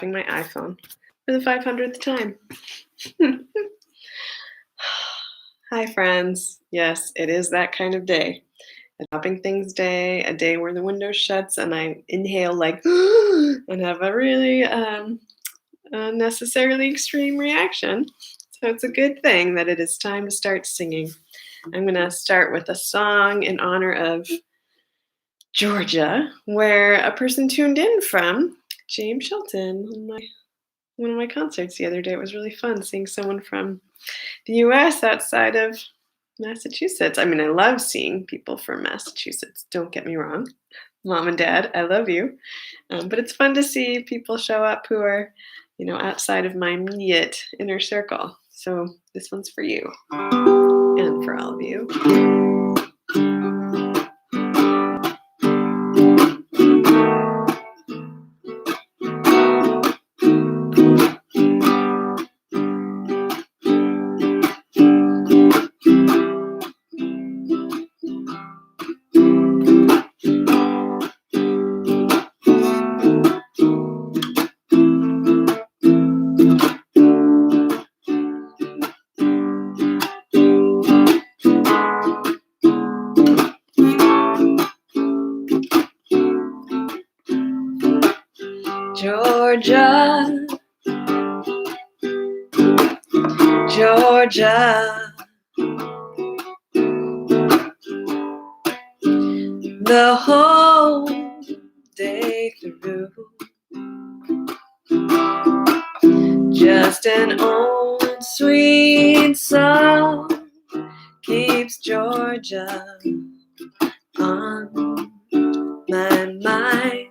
my iPhone for the 500th time. Hi, friends. Yes, it is that kind of day. A dropping things day, a day where the window shuts and I inhale like and have a really unnecessarily extreme reaction. So it's a good thing that it is time to start singing. I'm going to start with a song in honor of Georgia, where a person tuned in from, James Shelton, one of my concerts the other day. It was really fun seeing someone from the US outside of Massachusetts. I mean, I love seeing people from Massachusetts, don't get me wrong. Mom and Dad, I love you. But it's fun to see people show up who are, outside of my immediate inner circle. So this one's for you and for all of you. Georgia, Georgia, the whole day through, just an old sweet song keeps Georgia on my mind.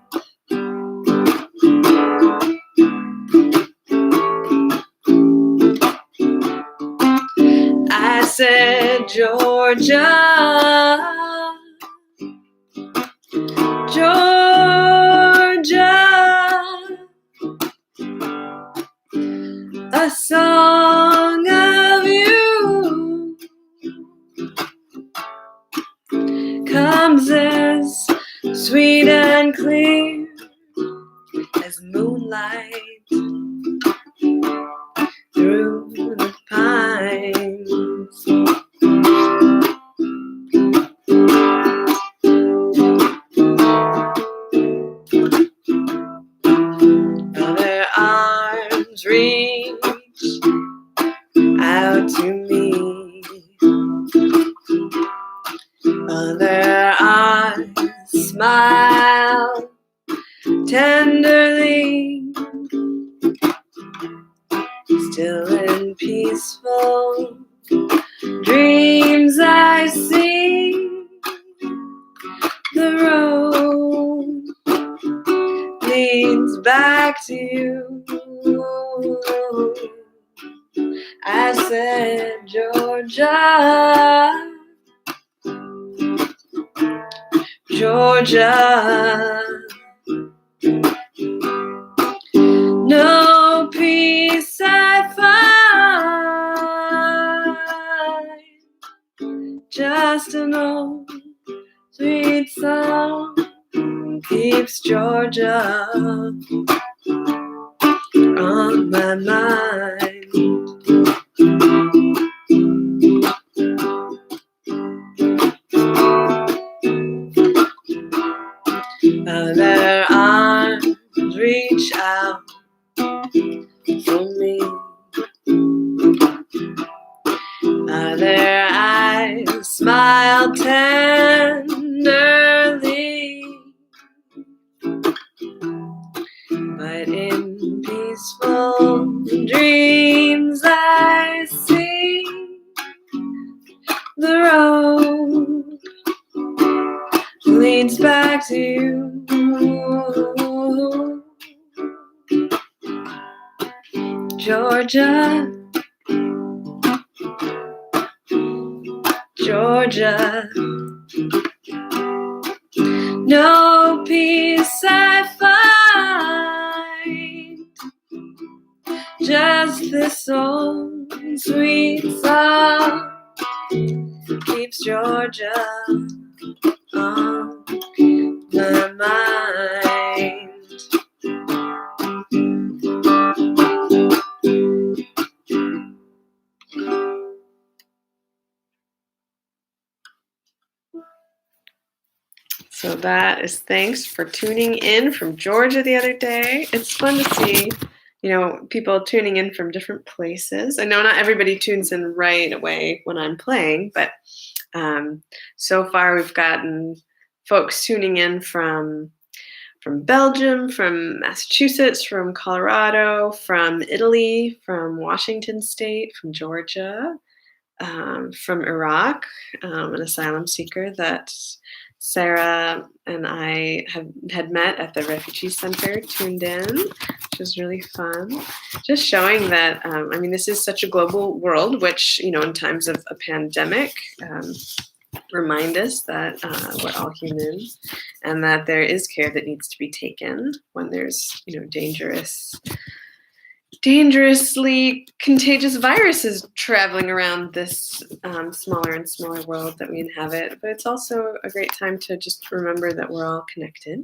I said, Georgia, Georgia, a song of you comes as sweet and clear as moonlight through the pines. Other arms reach out to me. Other eyes smile tenderly. Still in peaceful dreams I see the road leads back to you. I said, Georgia, Georgia, no peace I find, just an old sweet song keeps Georgia on my mind. Other arms reach out for me. Other eyes smile tenderly. But in peaceful dreams I see the road leads back to you. Georgia, Georgia, no peace I find, just this old sweet song keeps Georgia on my mind. So that is thanks for tuning in from Georgia the other day. It's fun to see, people tuning in from different places. I know not everybody tunes in right away when I'm playing, but so far we've gotten folks tuning in from Belgium, from Massachusetts, from Colorado, from Italy, from Washington State, from Georgia, from Iraq, an asylum seeker that Sarah and I had met at the refugee center, tuned in, which was really fun. Just showing that, this is such a global world, which, in times of a pandemic, remind us that we're all human and that there is care that needs to be taken when there's, dangerously contagious viruses traveling around this smaller and smaller world that we inhabit. But it's also a great time to just remember that we're all connected.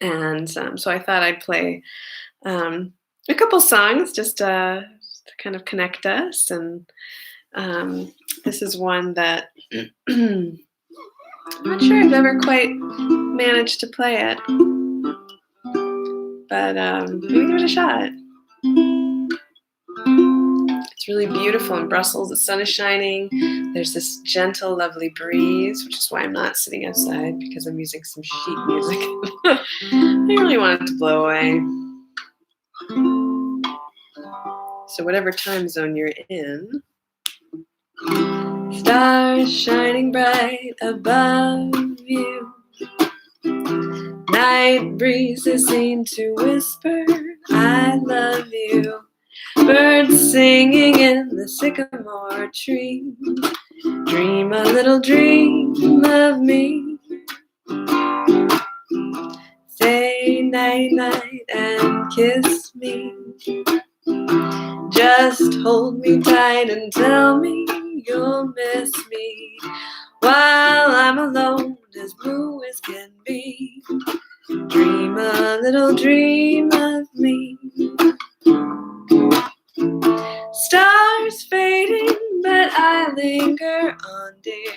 And so I thought I'd play a couple songs just to kind of connect us. And this is one that I'm not sure I've ever quite managed to play it, but maybe give it a shot. It's really beautiful in Brussels. The sun is shining. There's this gentle, lovely breeze, which is why I'm not sitting outside, because I'm using some sheet music. I really want it to blow away. So whatever time zone you're in, stars shining bright above you. Night breezes seem to whisper, I love you. Birds singing in the sycamore tree. Dream a little dream of me. Say night night and kiss me. Just hold me tight and tell me you'll miss me while I'm alone, as blue as can be. Dream a little dream of me. Stars fading, but I linger on, dear.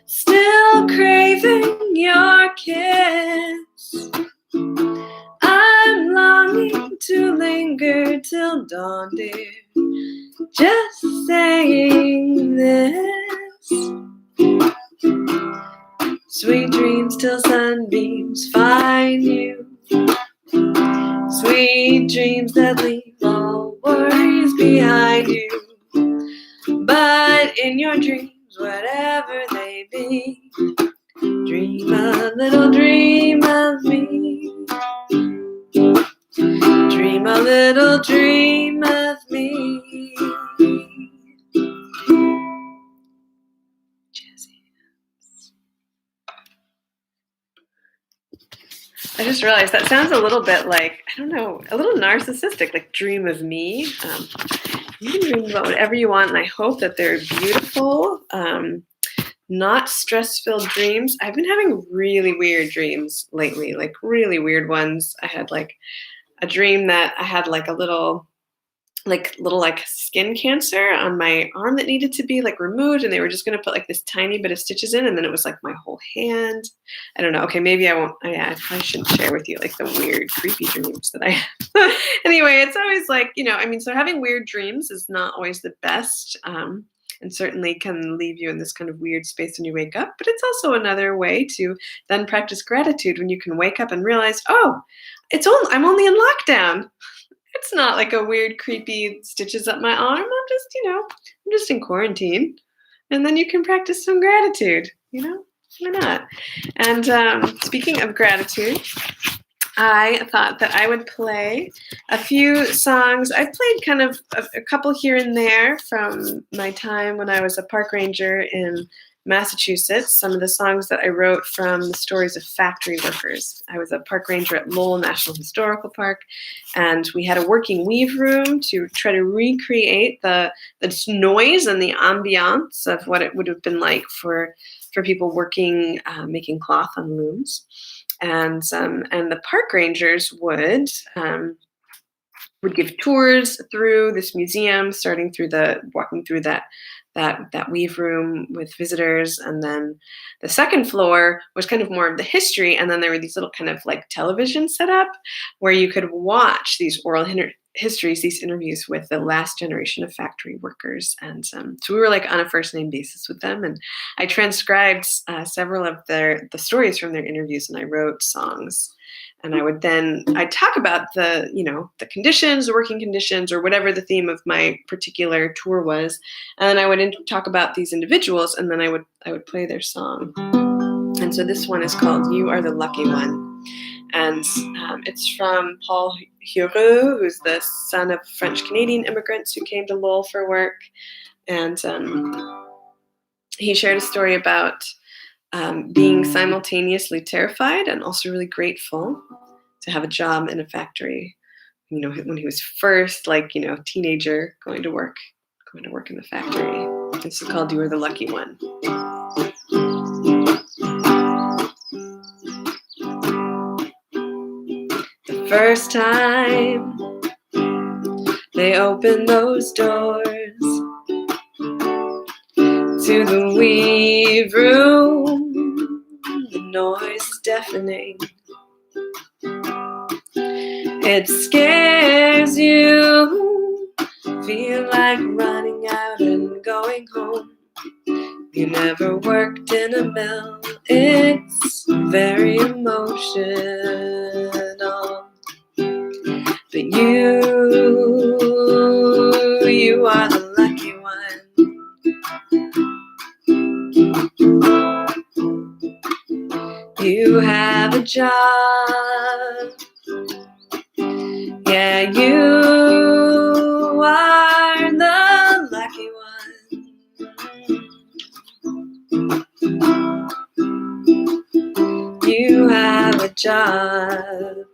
Still craving your kiss. I'm longing to linger till dawn, dear. Just saying this. Sweet dreams till sunbeams find you. Sweet dreams that leave all worries behind you. But in your dreams, whatever they be, dream a little dream of me. Dream a little dream of me. I just realized that sounds a little bit like, I don't know, a little narcissistic, like dream of me. You can dream about whatever you want, and I hope that they're beautiful, not stress-filled dreams. I've been having really weird dreams lately, like really weird ones. I had like a dream that I had like a little skin cancer on my arm that needed to be like removed, and they were just going to put like this tiny bit of stitches in, and then it was like my whole hand. I don't know. Okay, maybe I won't. I probably shouldn't share with you like the weird, creepy dreams that I have. Anyway, it's always like, so having weird dreams is not always the best, and certainly can leave you in this kind of weird space when you wake up. But it's also another way to then practice gratitude when you can wake up and realize, oh, I'm only in lockdown. It's not like a weird, creepy stitches up my arm. I'm just in quarantine. And then you can practice some gratitude, why not? And speaking of gratitude, I thought that I would play a few songs. I've played kind of a couple here and there from my time when I was a park ranger in Massachusetts, some of the songs that I wrote from the stories of factory workers. I was a park ranger at Lowell National Historical Park, and we had a working weave room to try to recreate the noise and the ambiance of what it would have been like for people working, making cloth on looms. And the park rangers would give tours through this museum, walking through that that weave room with visitors. And then the second floor was kind of more of the history. And then there were these little kind of like television set up where you could watch these oral histories, these interviews with the last generation of factory workers. And so we were like on a first name basis with them. And I transcribed several of the stories from their interviews, and I wrote songs. And I'd talk about the conditions, the working conditions, or whatever the theme of my particular tour was. And then I would talk about these individuals, and then I would play their song. And so this one is called "You Are the Lucky One." And it's from Paul Heureux, who's the son of French-Canadian immigrants who came to Lowell for work. And he shared a story about being simultaneously terrified and also really grateful to have a job in a factory. When he was first, teenager, going to work in the factory. This is called "You Are the Lucky One." The first time they opened those doors to the weave room, the noise is deafening. It scares you, feel like running out and going home. You never worked in a mill, it's very emotional. But you are the lucky one. You have a job. Yeah, you are the lucky one. You have a job.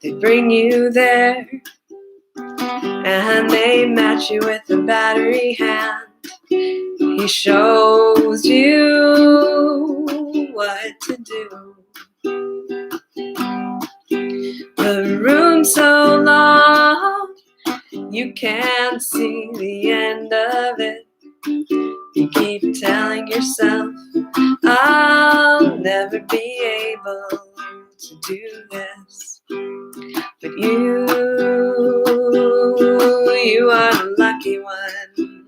They bring you there, and they match you with a battery hand. He shows you what to do. The room's so long, you can't see the end of it. You keep telling yourself, I'll never be able to do this. But you are the lucky one.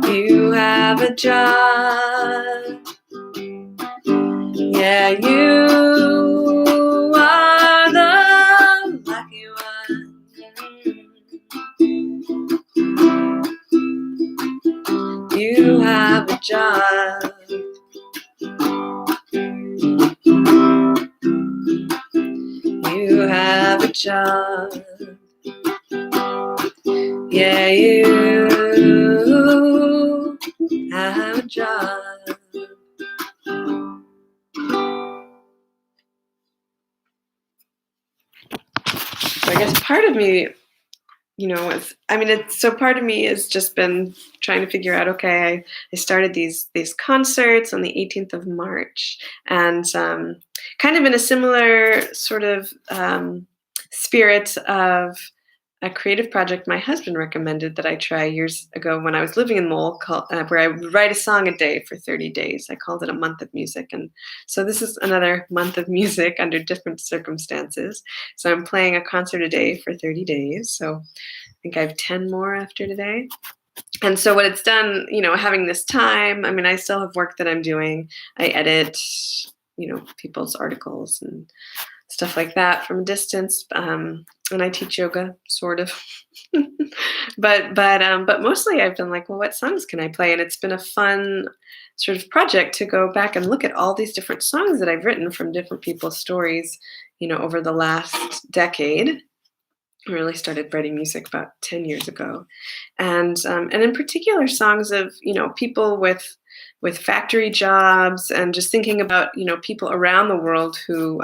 You have a job. Yeah, you are the lucky one. You have a job. You have a job. Yeah, you have a job. So I guess part of me, part of me has just been trying to figure out, okay, I started these concerts on the 18th of March, and kind of in a similar sort of spirit of a creative project my husband recommended that I try years ago when I was living in Lowell, where I would write a song a day for 30 days. I called it a month of music. And so this is another month of music under different circumstances. So I'm playing a concert a day for 30 days. So I think I have 10 more after today. And so what it's done, having this time, I still have work that I'm doing. I edit, people's articles and stuff like that from a distance. And I teach yoga, sort of. but mostly I've been like, well, what songs can I play? And it's been a fun sort of project to go back and look at all these different songs that I've written from different people's stories, over the last decade. I really started writing music about 10 years ago. And in particular songs of, people with factory jobs, and just thinking about, people around the world who,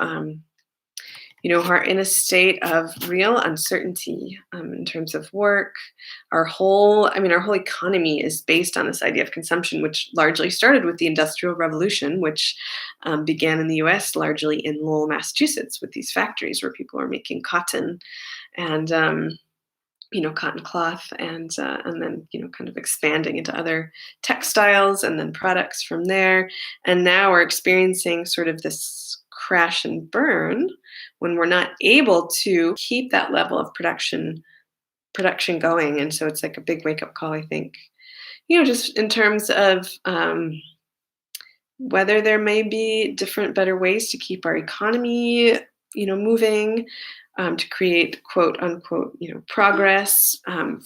who are in a state of real uncertainty in terms of work. Our whole economy is based on this idea of consumption, which largely started with the Industrial Revolution, which began in the US, largely in Lowell, Massachusetts, with these factories where people were making cotton and cotton cloth, and then kind of expanding into other textiles and then products from there. And now we're experiencing sort of this crash and burn when we're not able to keep that level of production going. And so it's like a big wake up call, I think. Just in terms of whether there may be different, better ways to keep our economy, moving, to create quote unquote, progress,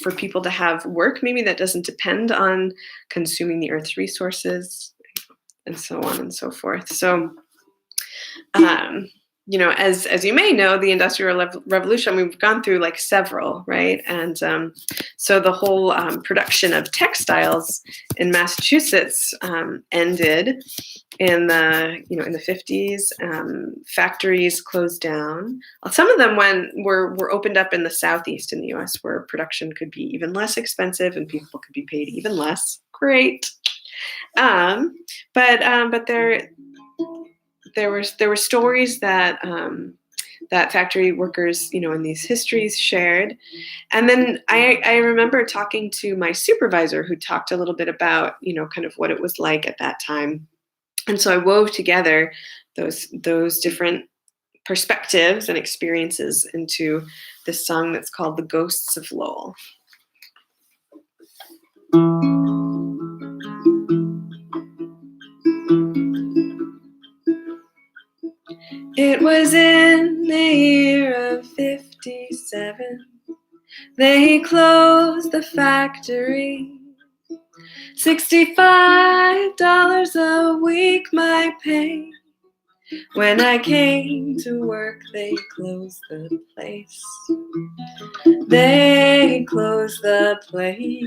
for people to have work maybe that doesn't depend on consuming the earth's resources, and so on and so forth. So, as you may know, the Industrial Revolution, we've gone through like several, right? And so the whole production of textiles in Massachusetts ended in the 50s. Factories closed down. Some of them were opened up in the Southeast in the US, where production could be even less expensive and people could be paid even less. Great. But there were stories that that factory workers, in these histories shared. And then I remember talking to my supervisor, who talked a little bit about, kind of what it was like at that time. And so I wove together those different perspectives and experiences into this song that's called "The Ghosts of Lowell." It was in the year of 57. They closed the factory. $65 a week my pay. When I came to work, they closed the place. They closed the place.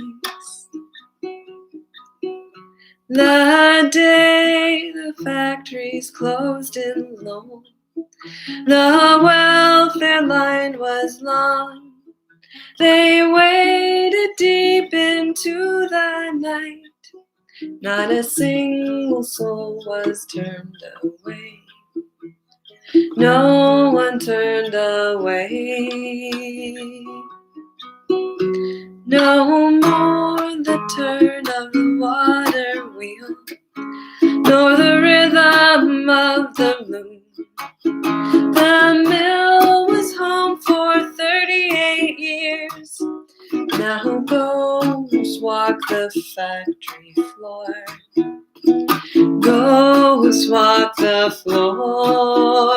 The day the factories closed in Lowell, the welfare line was long. They waded deep into the night. Not a single soul was turned away. No one turned away. No more the turn of the water wheel, nor the rhythm of the moon. The mill was home for 38 years. Now ghosts walk the factory floor. Ghosts walk the floor.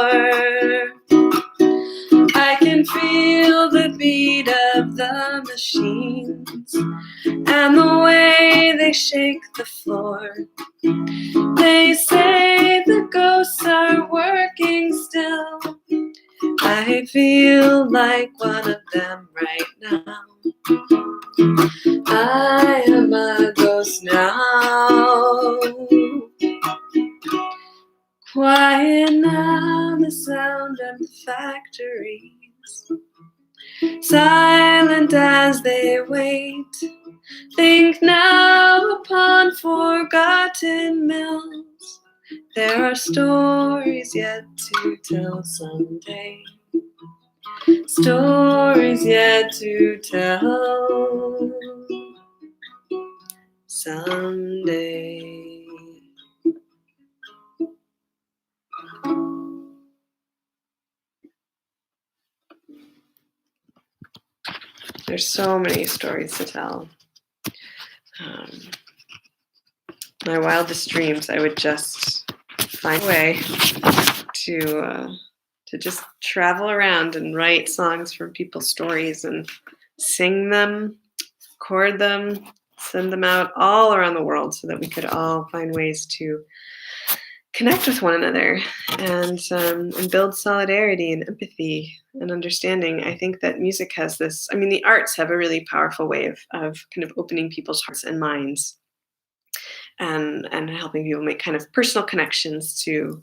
I can feel the beat of the machines and the way they shake the floor. They say the ghosts are working still. I feel like one of them right now. I am a ghost now. Quiet now, the sound of the factories. Silent as they wait. Think now upon forgotten mills. There are stories yet to tell someday. Stories yet to tell someday. There's so many stories to tell. My wildest dreams, I would just find a way to just travel around and write songs from people's stories and sing them, record them, send them out all around the world so that we could all find ways to connect with one another and build solidarity and empathy and understanding. I think that music has this, the arts have a really powerful way of kind of opening people's hearts and minds and helping people make kind of personal connections to,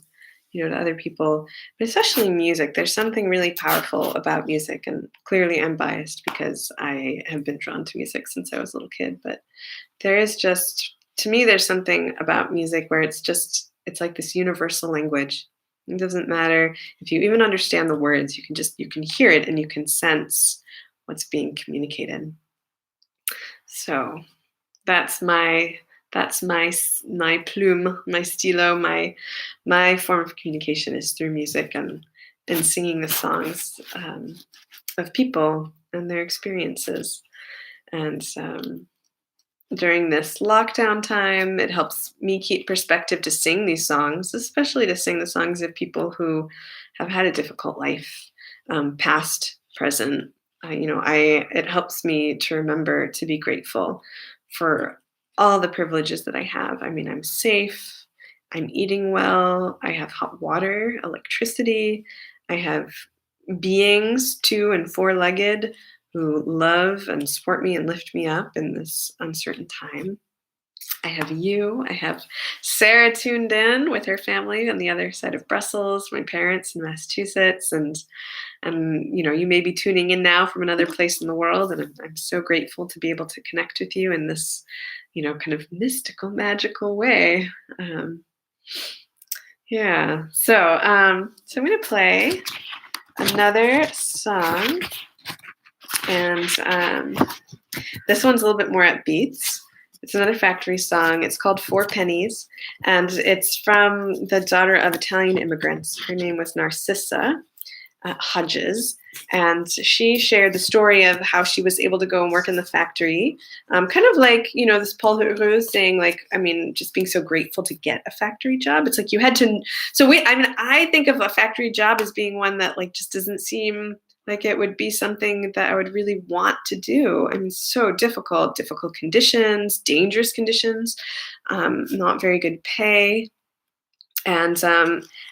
to other people, but especially music. There's something really powerful about music, and clearly I'm biased because I have been drawn to music since I was a little kid, but there is just, to me, there's something about music where it's like this universal language. It doesn't matter if you even understand the words, you can hear it and you can sense what's being communicated. So that's my plume, my stylo, my form of communication is through music and singing the songs of people and their experiences. And during this lockdown time, it helps me keep perspective to sing these songs, especially to sing the songs of people who have had a difficult life, past, present. It helps me to remember to be grateful for all the privileges that I have. I mean, I'm safe, I'm eating well, I have hot water, electricity, I have beings, two and four-legged, who love and support me and lift me up in this uncertain time. I have you. I have Sarah tuned in with her family on the other side of Brussels, my parents in Massachusetts, and you may be tuning in now from another place in the world, and I'm so grateful to be able to connect with you in this, kind of mystical, magical way. Yeah. So I'm going to play another song. And this one's a little bit more upbeat. It's another factory song. It's called Four Pennies, and it's from the daughter of Italian immigrants. Her name was Narcissa Hodges, and she shared the story of how she was able to go and work in the factory, kind of like, this Paul Heureux saying, like, I mean, just being so grateful to get a factory job. It's like you had to. I think of a factory job as being one that like just doesn't seem like it would be something that I would really want to do. I mean, so difficult conditions, dangerous conditions, not very good pay. And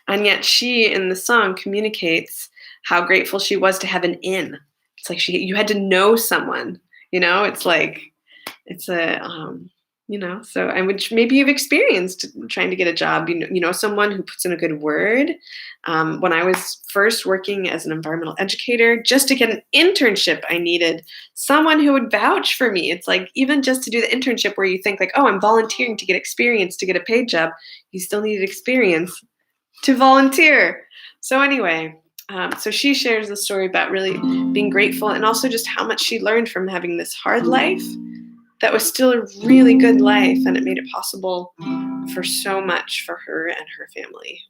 yet she, in the song, communicates how grateful she was to have an in. It's like you had to know someone, it's like, it's a, so which maybe you've experienced trying to get a job, someone who puts in a good word. When I was first working as an environmental educator, just to get an internship, I needed someone who would vouch for me. It's like, even just to do the internship where you think like, oh, I'm volunteering to get experience to get a paid job, you still needed experience to volunteer. So anyway, so she shares the story about really being grateful and also just how much she learned from having this hard life that was still a really good life, and it made it possible for so much for her and her family.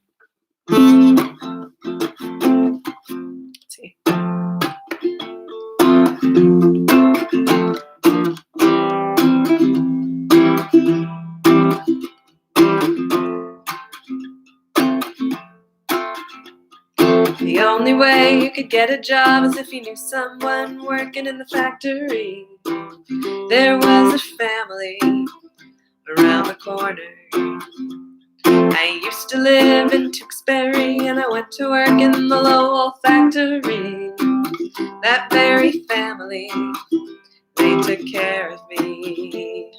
Let's see. The only way you could get a job is if you knew someone working in the factory. There was a family around the corner. I used to live in Tewksbury, and I went to work in the Lowell factory. That very family, they took care of me.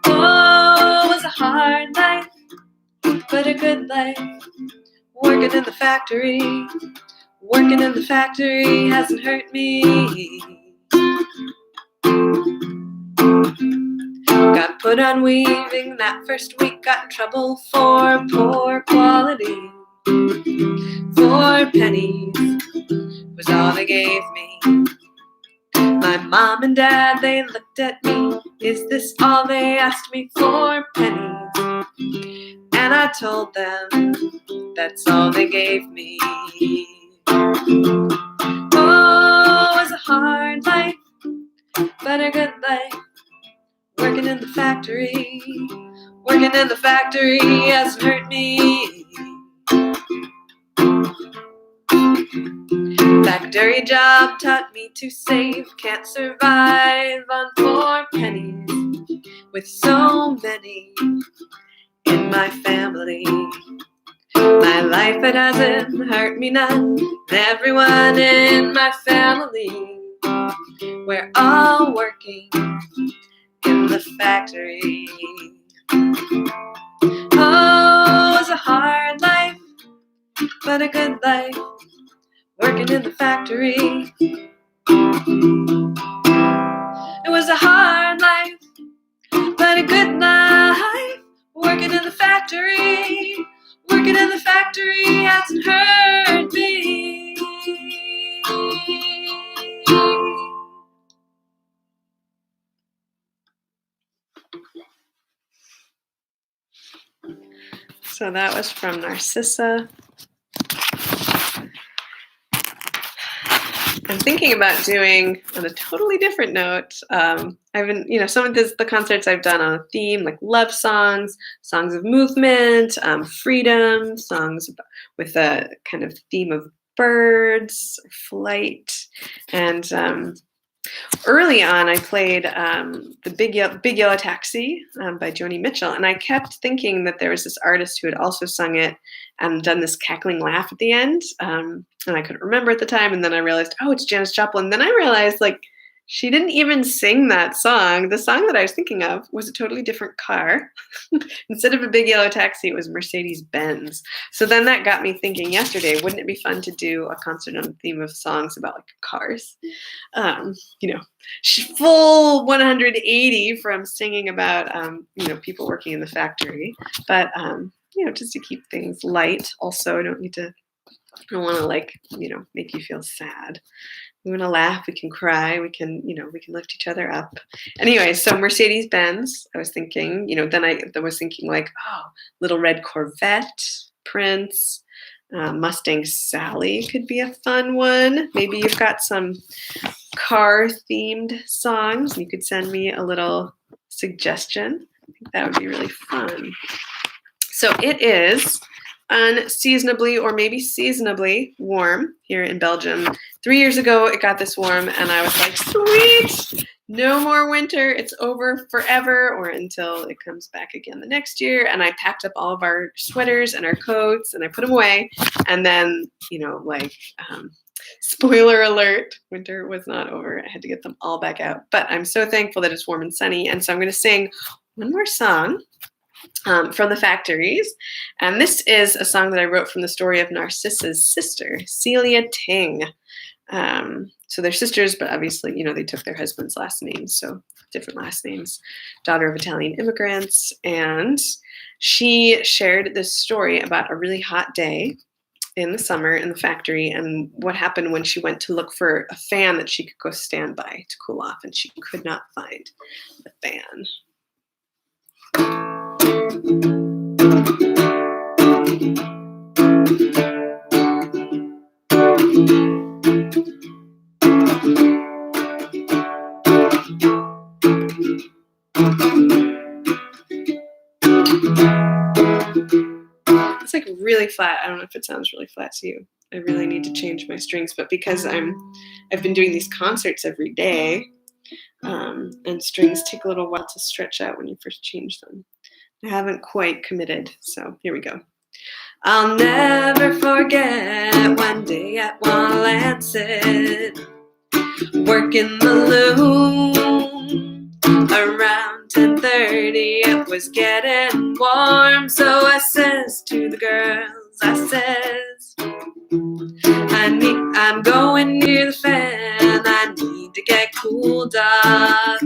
Oh, it was a hard life, but a good life. Working in the factory hasn't hurt me. Got put on weaving that first week, got in trouble for poor quality. 4 pennies was all they gave me. My mom and dad, they looked at me. Is this all they asked me? 4 pennies. And I told them that's all they gave me. Oh, it was a hard life, but a good life. Working in the factory hasn't hurt me. Factory job taught me to save. Can't survive on 4 pennies with so many in my family. My life, it hasn't hurt me none. Everyone in my family, we're all working in the factory. Oh, it was a hard life, but a good life, working in the factory. It was a hard life, but a good life, working in the factory. Working in the factory hasn't hurt me. So that was from Narcissa. I'm thinking about doing, on a totally different note, I've been, some of the concerts I've done on a theme, like love songs, songs of movement, freedom, songs with a kind of theme of birds, flight, and early on, I played the Big Yellow Taxi by Joni Mitchell, and I kept thinking that there was this artist who had also sung it and done this cackling laugh at the end, and I couldn't remember at the time, and then I realized, oh, it's Janis Joplin. Then I realized, she didn't even sing that song. The song that I was thinking of was a totally different car. Instead of a Big Yellow Taxi, it was Mercedes Benz. So then that got me thinking yesterday, wouldn't it be fun to do a concert on the theme of songs about cars? Full 180 from singing about, people working in the factory. But, just to keep things light. Also, I don't want to make you feel sad. We want to laugh, we can cry, we can lift each other up. Anyway, so Mercedes Benz, I was thinking, then I was thinking Little Red Corvette, Prince, Mustang Sally could be a fun one. Maybe you've got some car themed songs. You could send me a little suggestion. I think that would be really fun. So it is unseasonably or maybe seasonably warm here in Belgium. 3 years ago, it got this warm, and I was like, sweet, no more winter. It's over forever, or until it comes back again the next year. And I packed up all of our sweaters and our coats, and I put them away. And then, spoiler alert, winter was not over. I had to get them all back out. But I'm so thankful that it's warm and sunny. And so I'm going to sing one more song from the Factories. And this is a song that I wrote from the story of Narcissa's sister, Celia Ting. So they're sisters, but obviously, they took their husband's last names, so different last names, daughter of Italian immigrants. And she shared this story about a really hot day in the summer in the factory and what happened when she went to look for a fan that she could go stand by to cool off, and she could not find the fan. It's really flat. I don't know if it sounds really flat to you. I really need to change my strings, but because I've been doing these concerts every day, and strings take a little while to stretch out when you first change them. I haven't quite committed, so here we go. I'll never forget one day at One Lancet, working the loom. Around 10:30, it was getting warm, so I says to the girls, I'm going near the fan, I need to get cooled off.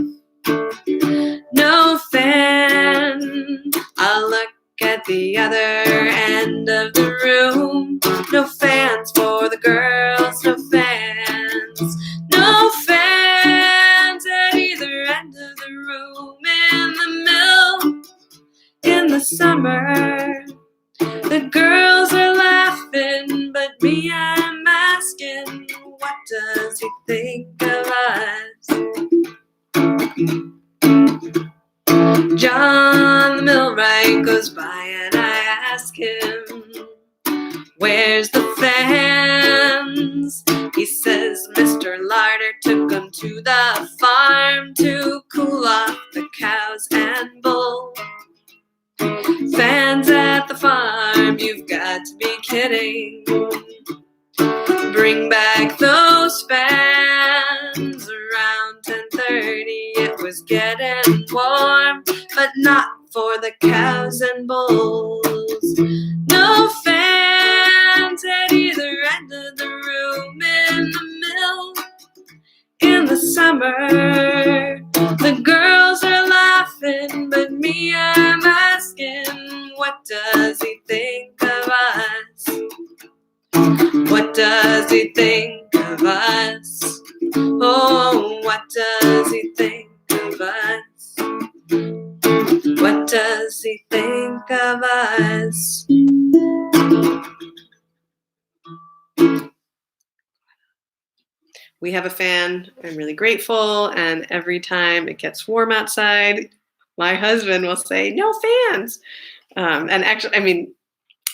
No fan, I'll look at the other end of the room. No fans for the girls, no fans. No fans at either end of the room. In the mill, in the summer, the girls are laughing, but me, I'm asking, what does he think of us? John the millwright goes by and I ask him, where's the fans? He says Mr. Larder took them to the farm to cool off the cows and bull. Fans at the farm, you've got to be kidding. Bring back those fans. Around 10:30, it was getting warm, but not for the cows and bulls. No fans at summer. The girls are laughing, but me, I'm asking, what does he think of us? What does he think of us? Oh, what does he think of us? What does he think of us? We have a fan. I'm really grateful. And every time it gets warm outside, my husband will say, "No fans." And actually, I mean,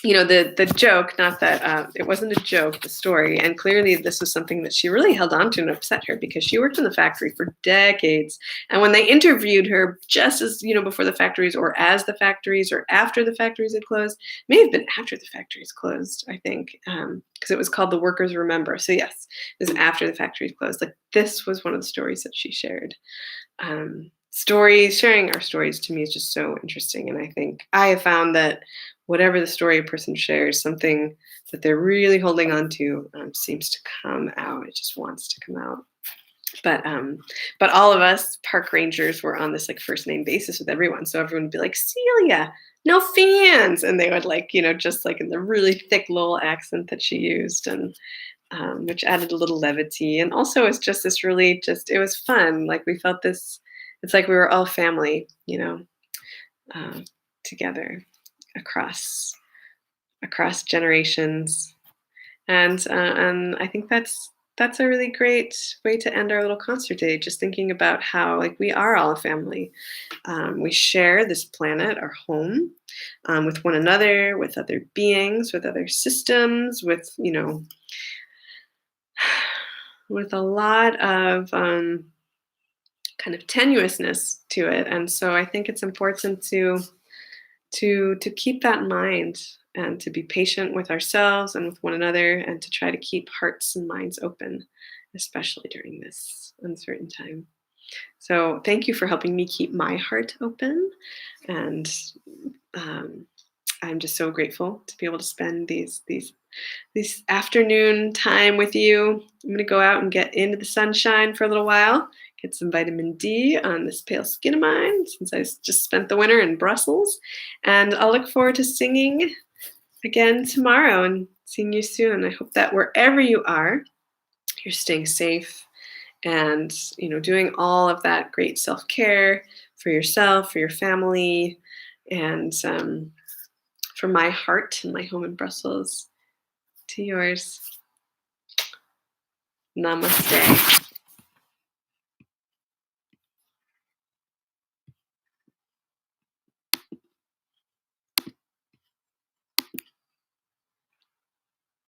the joke, not that it wasn't a joke, the story. And clearly this was something that she really held on to and upset her, because she worked in the factory for decades. And when they interviewed her, just as, before the factories, or as the factories, or after the factories had closed, may have been after the factories closed, I think, because it was called The Workers Remember. So yes, it was after the factories closed. Like, this was one of the stories that she shared. Sharing our stories to me is just so interesting. And I think I have found that whatever the story a person shares, something that they're really holding on to seems to come out. It just wants to come out. But all of us park rangers were on this like first name basis with everyone. So everyone would be like, "Celia, no fans," and they would just like in the really thick Lowell accent that she used, and which added a little levity. And also it's just this really it was fun. Like, we felt this. It's like we were all family, together across generations. And I think that's a really great way to end our little concert day, just thinking about how, like, we are all a family. We share this planet, our home, with one another, with other beings, with other systems, with with a lot of kind of tenuousness to it. And so I think it's important to keep that in mind, and to be patient with ourselves and with one another, and to try to keep hearts and minds open, especially during this uncertain time. So thank you for helping me keep my heart open. And I'm just so grateful to be able to spend these afternoon time with you. I'm going to go out and get into the sunshine for a little while, get some vitamin D on this pale skin of mine, since I just spent the winter in Brussels. And I'll look forward to singing again tomorrow and seeing you soon. I hope that wherever you are, you're staying safe, and doing all of that great self-care for yourself, for your family, and from my heart and my home in Brussels to yours. Namaste.